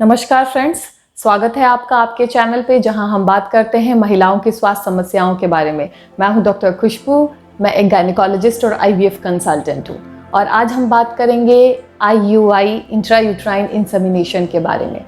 नमस्कार फ्रेंड्स, स्वागत है आपका आपके चैनल पे जहां हम बात करते हैं महिलाओं की स्वास्थ्य समस्याओं के बारे में। मैं हूं डॉक्टर खुशबू, मैं एक गायनेकोलॉजिस्ट और आईवीएफ कंसल्टेंट हूं और आज हम बात करेंगे आईयूआई इंट्रायूट्राइन इंसेमिनेशन के बारे में।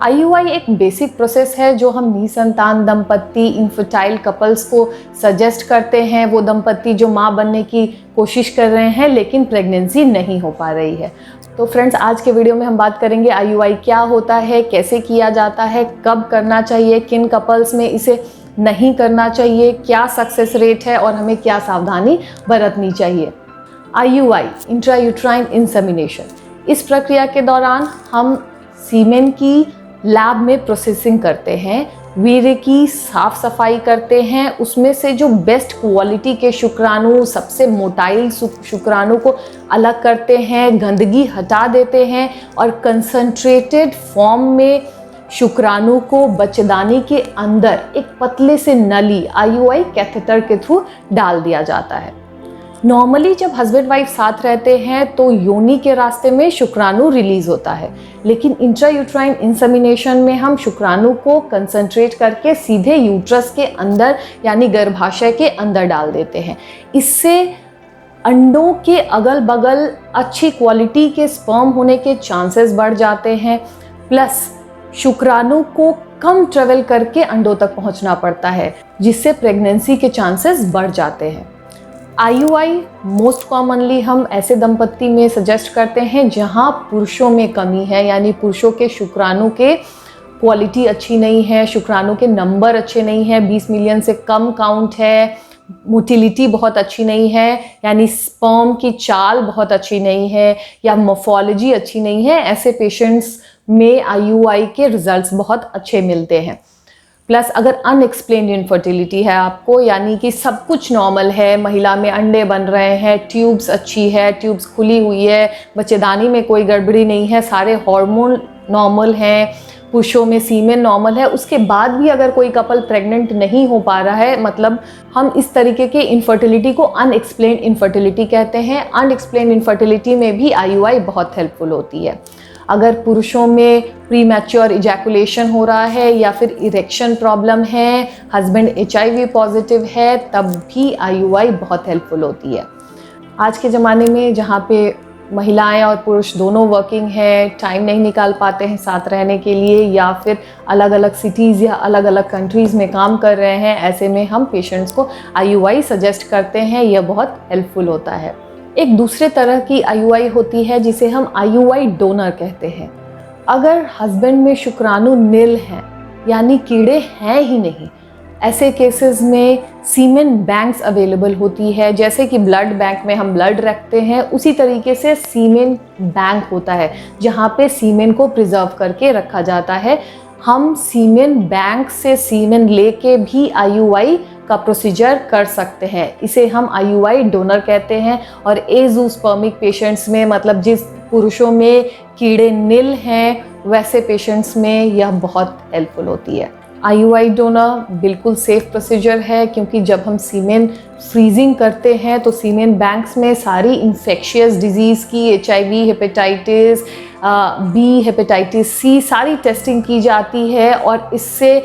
आईयूआई एक बेसिक प्रोसेस है जो हम निसंतान दंपत्ति इनफर्टाइल कपल्स को सजेस्ट करते हैं, वो दंपत्ति जो माँ बनने की कोशिश कर रहे हैं लेकिन प्रेगनेंसी नहीं हो पा रही है। तो फ्रेंड्स, आज के वीडियो में हम बात करेंगे आईयूआई क्या होता है, कैसे किया जाता है, कब करना चाहिए, किन कपल्स में इसे नहीं करना चाहिए, क्या सक्सेस रेट है और हमें क्या सावधानी बरतनी चाहिए। आईयूआई इंट्रायूट्राइन इंसेमिनेशन, इस प्रक्रिया के दौरान हम सीमेन की लैब में प्रोसेसिंग करते हैं, वीर्य की साफ सफाई करते हैं, उसमें से जो बेस्ट क्वालिटी के शुक्राणु, सबसे मोटाइल शुक्राणु को अलग करते हैं, गंदगी हटा देते हैं और कंसंट्रेटेड फॉर्म में शुक्राणु को बच्चेदानी के अंदर एक पतले से नली आईयूआई कैथेटर के थ्रू डाल दिया जाता है। नॉर्मली जब हस्बैंड वाइफ साथ रहते हैं तो योनि के रास्ते में शुक्राणु रिलीज होता है, लेकिन इंट्रायूट्राइन इंसेमिनेशन में हम शुक्राणु को कंसंट्रेट करके सीधे यूट्रस के अंदर यानी गर्भाशय के अंदर डाल देते हैं। इससे अंडों के अगल बगल अच्छी क्वालिटी के स्पर्म होने के चांसेस बढ़ जाते हैं, प्लस शुक्राणु को कम ट्रेवल करके अंडों तक पहुंचना पड़ता है, जिससे प्रेगनेंसी के चांसेस बढ़ जाते हैं। आईयूआई मोस्ट कॉमनली हम ऐसे दंपत्ति में सजेस्ट करते हैं जहां पुरुषों में कमी है, यानी पुरुषों के शुक्राणु के क्वालिटी अच्छी नहीं है, शुक्राणु के नंबर अच्छे नहीं है, 20 मिलियन से कम काउंट है, मोटिलिटी बहुत अच्छी नहीं है, यानी स्पर्म की चाल बहुत अच्छी नहीं है या मोर्फोलॉजी अच्छी नहीं है। ऐसे पेशेंट्स में आईयूआई के रिजल्ट्स बहुत अच्छे मिलते हैं। प्लस अगर अनएक्सप्लेन्ड इनफर्टिलिटी है आपको, यानी कि सब कुछ नॉर्मल है, महिला में अंडे बन रहे हैं, ट्यूब्स अच्छी है, ट्यूब्स खुली हुई है, बच्चेदानी में कोई गड़बड़ी नहीं है, सारे हार्मोन नॉर्मल हैं, पुरुषों में सीमेन नॉर्मल है, उसके बाद भी अगर कोई कपल प्रेग्नेंट नहीं हो पा रहा है, मतलब हम इस तरीके के इनफर्टिलिटी को अनएक्सप्लेन्ड इनफर्टिलिटी कहते हैं। अनएक्सप्लेन्ड इनफर्टिलिटी में भी आईयूआई बहुत हेल्पफुल होती है। अगर पुरुषों में प्री मैच्योर इजैकुलेशन हो रहा है या फिर इरेक्शन प्रॉब्लम है, हस्बैंड एचआईवी पॉजिटिव है, तब भी आईयूआई बहुत हेल्पफुल होती है। आज के ज़माने में जहाँ पे महिलाएं और पुरुष दोनों वर्किंग हैं, टाइम नहीं निकाल पाते हैं साथ रहने के लिए, या फिर अलग अलग सिटीज़ या अलग अलग कंट्रीज़ में काम कर रहे हैं, ऐसे में हम पेशेंट्स को आईयूआई सजेस्ट करते हैं। यह बहुत हेल्पफुल होता है। एक दूसरे तरह की आईयूआई होती है जिसे हम आईयूआई डोनर कहते हैं। अगर हस्बैंड में शुक्राणु नील हैं, यानी कीड़े हैं ही नहीं, ऐसे केसेस में सीमेन बैंक्स अवेलेबल होती है। जैसे कि ब्लड बैंक में हम ब्लड रखते हैं, उसी तरीके से सीमेन बैंक होता है जहाँ पे सीमेन को प्रिजर्व करके रखा जाता है। हम सीमेन बैंक से सीमेन लेके भी आईयूआई का प्रोसीजर कर सकते हैं। इसे हम आईयूआई डोनर कहते हैं। और एज़ोस्पर्मिक पेशेंट्स में, मतलब जिस पुरुषों में कीड़े नील हैं, वैसे पेशेंट्स में यह बहुत हेल्पफुल होती है। आईयूआई डोनर बिल्कुल सेफ प्रोसीजर है, क्योंकि जब हम सीमेन फ्रीजिंग करते हैं तो सीमेन बैंक्स में सारी इन्फेक्शियस डिजीज़ की, HIV, hepatitis B, hepatitis C, सारी टेस्टिंग की जाती है। और इससे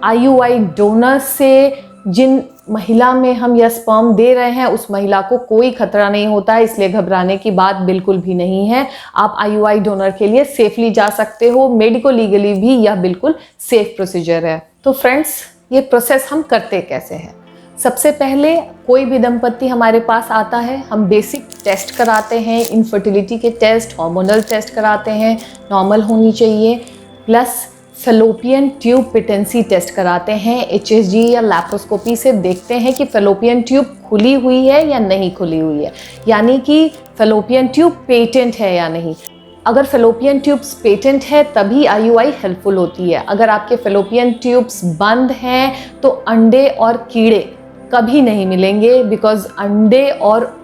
आईयूआई डोनर से जिन महिला में हम यह स्पर्म दे रहे हैं उस महिला को कोई खतरा नहीं होता है, इसलिए घबराने की बात बिल्कुल भी नहीं है। आप आईयूआई डोनर के लिए सेफली जा सकते हो। मेडिको लीगली भी यह बिल्कुल सेफ प्रोसीजर है। तो फ्रेंड्स, ये प्रोसेस हम करते कैसे हैं? सबसे पहले कोई भी दंपत्ति हमारे पास आता है, हम बेसिक टेस्ट कराते हैं, इनफर्टिलिटी के टेस्ट, हार्मोनल टेस्ट कराते हैं, नॉर्मल होनी चाहिए, plus fallopian tube patency test कराते हैं। एचएसजी या लैप्रोस्कोपी से देखते हैं कि फेलोपियन ट्यूब खुली हुई है या नहीं खुली हुई है, यानी कि फेलोपियन ट्यूब पेटेंट है या नहीं। अगर फेलोपियन ट्यूब्स पेटेंट है तभी आईयूआई हेल्पफुल होती है। अगर आपके फेलोपियन ट्यूब्स बंद हैं तो अंडे और कीड़े कभी नहीं मिलेंगे, बिकॉज अंडे और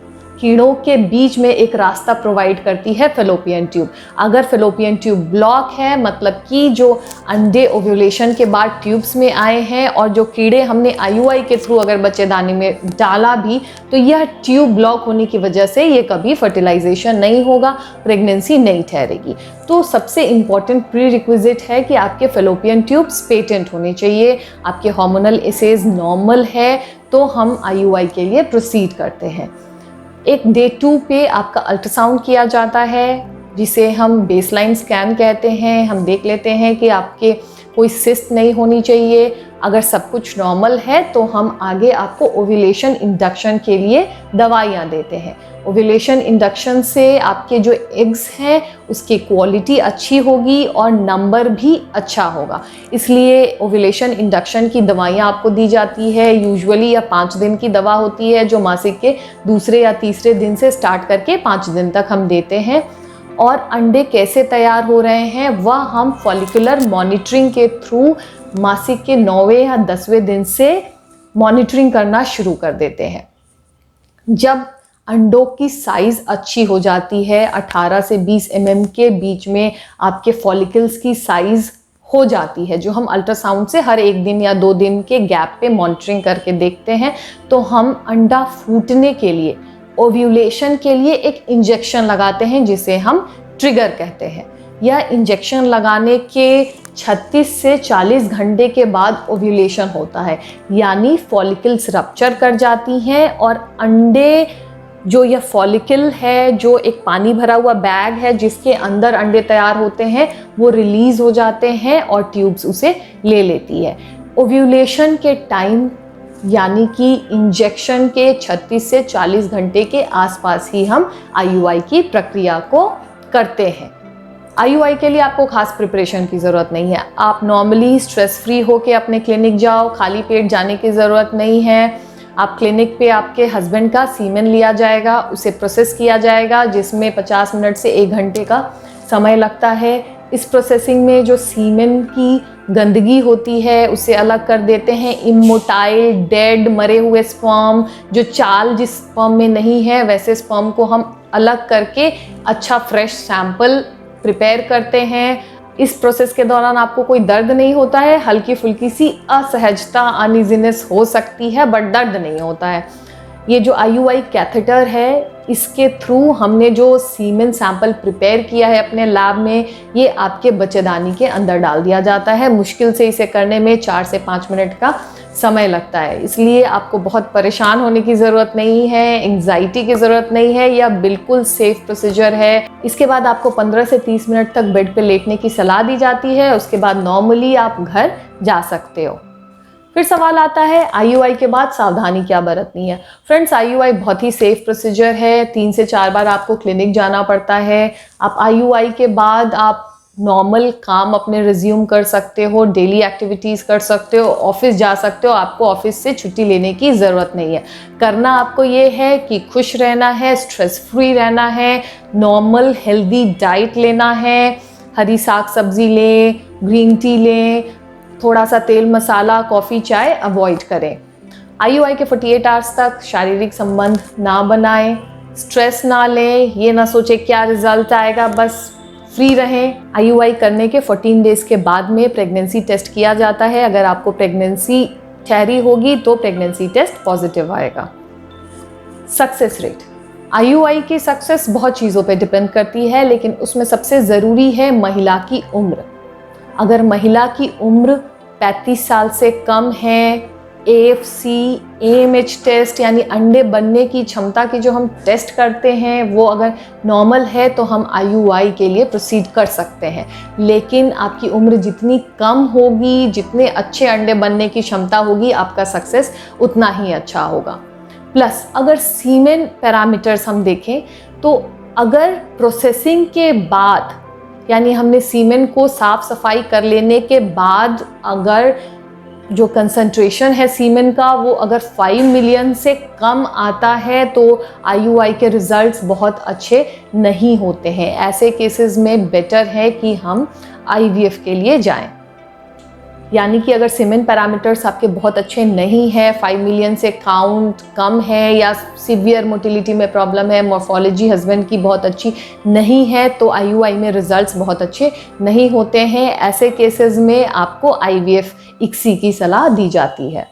कीड़ों के बीच में एक रास्ता प्रोवाइड करती है फेलोपियन ट्यूब। अगर फेलोपियन ट्यूब ब्लॉक है, मतलब कि जो अंडे ओव्यूलेशन के बाद ट्यूब्स में आए हैं और जो कीड़े हमने आईयूआई के थ्रू अगर बच्चेदानी में डाला भी, तो यह ट्यूब ब्लॉक होने की वजह से ये कभी फर्टिलाइजेशन नहीं होगा, प्रेगनेंसी नहीं ठहरेगी। तो सबसे इम्पॉर्टेंट प्री रिक्विजिट है कि आपके फेलोपियन ट्यूब्स पेटेंट होने चाहिए, आपके हार्मोनल एसेज नॉर्मल है, तो हम आईयूआई के लिए प्रोसीड करते हैं। एक डे 2 पे आपका अल्ट्रासाउंड किया जाता है, जिसे हम बेसलाइन स्कैन कहते हैं। हम देख लेते हैं कि आपके कोई सिस्ट नहीं होनी चाहिए। अगर सब कुछ नॉर्मल है तो हम आगे आपको ओव्यूलेशन इंडक्शन के लिए दवाइयाँ देते हैं। ओव्यूलेशन इंडक्शन से आपके जो एग्स हैं उसकी क्वालिटी अच्छी होगी और नंबर भी अच्छा होगा, इसलिए ओव्यूलेशन इंडक्शन की दवाइयाँ आपको दी जाती है। यूजुअली यह 5 दिन की दवा होती है, जो मासिक के दूसरे या तीसरे दिन से स्टार्ट करके 5 दिन तक हम देते हैं। और अंडे कैसे तैयार हो रहे हैं वह हम फॉलिकुलर मॉनिटरिंग के थ्रू मासिक के 9वें या 10वें दिन से मॉनिटरिंग करना शुरू कर देते हैं। जब अंडों की साइज़ अच्छी हो जाती है, 18 से 20 mm के बीच में आपके फॉलिकल्स की साइज़ हो जाती है, जो हम अल्ट्रासाउंड से हर 1 दिन या 2 दिन के गैप पे मॉनिटरिंग करके देखते हैं, तो हम अंडा फूटने के लिए, ओव्यूलेशन के लिए एक इंजेक्शन लगाते हैं जिसे हम ट्रिगर कहते हैं। यह इंजेक्शन लगाने के 36 से 40 घंटे के बाद ओव्यूलेशन होता है, यानी फॉलिकल्स रप्चर कर जाती हैं और अंडे, जो यह फॉलिकल है, जो एक पानी भरा हुआ बैग है जिसके अंदर अंडे तैयार होते हैं, वो रिलीज हो जाते हैं और ट्यूब्स उसे ले लेती है। ओव्यूलेशन के टाइम यानी कि इंजेक्शन के 36 से 40 घंटे के आसपास ही हम आईयूआई की प्रक्रिया को करते हैं। आईयूआई के लिए आपको खास प्रिपरेशन की ज़रूरत नहीं है। आप नॉर्मली स्ट्रेस फ्री होकर अपने क्लिनिक जाओ, खाली पेट जाने की ज़रूरत नहीं है। आप क्लिनिक पे आपके हस्बैंड का सीमेन लिया जाएगा, उसे प्रोसेस किया जाएगा, जिसमें 50 मिनट से 1 घंटे का समय लगता है। इस प्रोसेसिंग में जो सीमेन की गंदगी होती है उसे अलग कर देते हैं। इमोटाइल, डेड, मरे हुए स्पर्म, जो चाल जिस स्पर्म में नहीं है वैसे स्पर्म को हम अलग करके अच्छा फ्रेश सैंपल प्रिपेयर करते हैं। इस प्रोसेस के दौरान आपको कोई दर्द नहीं होता है, हल्की फुल्की सी असहजता, अनइजीनेस हो सकती है, बट दर्द नहीं होता है। ये जो आईयूआई कैथेटर है, इसके थ्रू हमने जो सीमेन सैंपल प्रिपेयर किया है अपने लैब में, ये आपके बच्चेदानी के अंदर डाल दिया जाता है। मुश्किल से इसे करने में 4 से 5 मिनट का समय लगता है, इसलिए आपको बहुत परेशान होने की ज़रूरत नहीं है, एंग्जाइटी की ज़रूरत नहीं है, यह बिल्कुल सेफ प्रोसीजर है। इसके बाद आपको 15 से 30 मिनट तक बेड पे लेटने की सलाह दी जाती है। उसके बाद नॉर्मली आप घर जा सकते हो। फिर सवाल आता है आईयूआई के बाद सावधानी क्या बरतनी है। फ्रेंड्स, आईयूआई बहुत ही सेफ प्रोसीजर है। 3 से 4 बार आपको क्लिनिक जाना पड़ता है। आप आईयूआई के बाद आप नॉर्मल काम अपने रिज्यूम कर सकते हो, डेली एक्टिविटीज़ कर सकते हो, ऑफिस जा सकते हो। आपको ऑफिस से छुट्टी लेने की ज़रूरत नहीं है। करना आपको ये है कि खुश रहना है, स्ट्रेस फ्री रहना है, नॉर्मल हेल्दी डाइट लेना है, हरी साग सब्जी लें, ग्रीन टी लें, थोड़ा सा तेल मसाला, कॉफ़ी, चाय अवॉइड करें। आईयूआई के 48 आवर्स तक शारीरिक संबंध ना बनाएं, स्ट्रेस ना लें, ये ना सोचे क्या रिजल्ट आएगा, बस फ्री रहें। आईयूआई करने के 14 डेज़ के बाद में प्रेगनेंसी टेस्ट किया जाता है। अगर आपको प्रेगनेंसी ठहरी होगी तो प्रेगनेंसी टेस्ट पॉजिटिव आएगा। सक्सेस रेट, आईयूआई की सक्सेस बहुत चीज़ों पे डिपेंड करती है, लेकिन उसमें सबसे ज़रूरी है महिला की उम्र। अगर महिला की उम्र 35 साल से कम है, AFC, AMH टेस्ट यानी अंडे बनने की क्षमता की जो हम टेस्ट करते हैं वो अगर नॉर्मल है तो हम आईयूआई के लिए प्रोसीड कर सकते हैं। लेकिन आपकी उम्र जितनी कम होगी, जितने अच्छे अंडे बनने की क्षमता होगी, आपका सक्सेस उतना ही अच्छा होगा। प्लस अगर सीमेन पैरामीटर्स हम देखें तो अगर प्रोसेसिंग के बाद, यानी हमने सीमेन को साफ सफाई कर लेने के बाद अगर जो कंसंट्रेशन है सीमेन का वो अगर 5 मिलियन से कम आता है तो आईयूआई के रिजल्ट्स बहुत अच्छे नहीं होते हैं। ऐसे केसेस में बेटर है कि हम आईवीएफ के लिए जाएं। यानी कि अगर सीमेन पैरामीटर्स आपके बहुत अच्छे नहीं हैं, 5 मिलियन से काउंट कम है या सीवियर मोटिलिटी में प्रॉब्लम है, मॉर्फोलॉजी हस्बैंड की बहुत अच्छी नहीं है, तो IUI में रिजल्ट्स बहुत अच्छे नहीं होते हैं। ऐसे केसेस में आपको IVF ICSI की सलाह दी जाती है।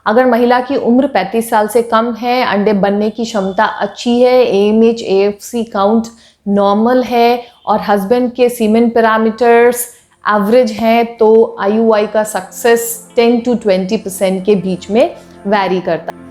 अगर महिला की उम्र 35 साल से कम है, अंडे बनने की क्षमता अच्छी है, AMH AFC काउंट नॉर्मल है और हस्बैंड के सीमेन पैरामीटर्स एवरेज हैं, तो IUI का सक्सेस 10 to 20% के बीच में वैरी करता है।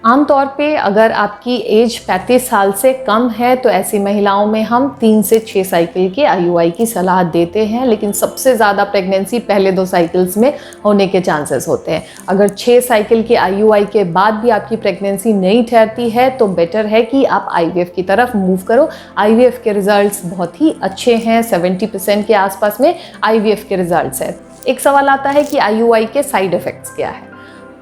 आमतौर पे अगर आपकी एज 35 साल से कम है तो ऐसी महिलाओं में हम 3 से 6 साइकिल के IUI की सलाह देते हैं, लेकिन सबसे ज़्यादा प्रेगनेंसी पहले 2 साइकिल्स में होने के चांसेस होते हैं। अगर 6 साइकिल के IUI के बाद भी आपकी प्रेगनेंसी नहीं ठहरती है तो बेटर है कि आप IVF की तरफ मूव करो। IVF के रिजल्ट्स बहुत ही अच्छे हैं, 70% के आसपास में IVF के रिजल्ट्स हैं। एक सवाल आता है कि IUI के साइड इफ़ेक्ट्स क्या है।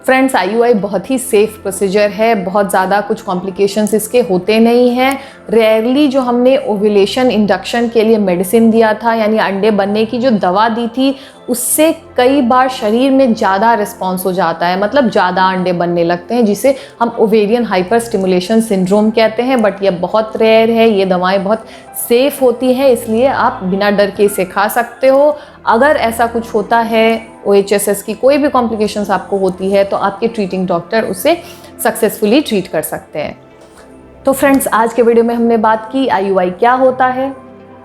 फ्रेंड्स, IUI बहुत ही सेफ प्रोसीजर है, बहुत ज़्यादा कुछ कॉम्प्लिकेशंस इसके होते नहीं हैं। रेयरली जो हमने ओव्यूलेशन इंडक्शन के लिए मेडिसिन दिया था, यानी अंडे बनने की जो दवा दी थी, उससे कई बार शरीर में ज़्यादा रिस्पॉन्स हो जाता है, मतलब ज़्यादा अंडे बनने लगते हैं, जिसे हम ओवेरियन हाइपर स्टिमुलेशन सिंड्रोम कहते हैं। बट ये बहुत रेयर है, ये दवाएं बहुत सेफ़ होती हैं, इसलिए आप बिना डर के इसे खा सकते हो। अगर ऐसा कुछ होता है, OHSS की कोई भी कॉम्प्लिकेशंस आपको होती है, तो आपके ट्रीटिंग डॉक्टर उसे सक्सेसफुली ट्रीट कर सकते हैं। तो फ्रेंड्स, आज के वीडियो में हमने बात की IUI क्या होता है,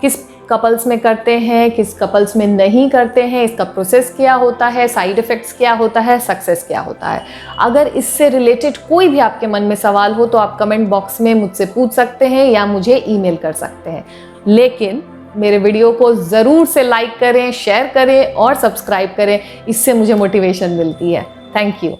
किस कपल्स में करते हैं, किस कपल्स में नहीं करते हैं, इसका प्रोसेस क्या होता है, साइड इफ़ेक्ट्स क्या होता है, सक्सेस क्या होता है। अगर इससे रिलेटेड कोई भी आपके मन में सवाल हो तो आप कमेंट बॉक्स में मुझसे पूछ सकते हैं या मुझे ईमेल कर सकते हैं। लेकिन मेरे वीडियो को ज़रूर से लाइक करें, शेयर करें और सब्सक्राइब करें, इससे मुझे मोटिवेशन मिलती है। Thank you.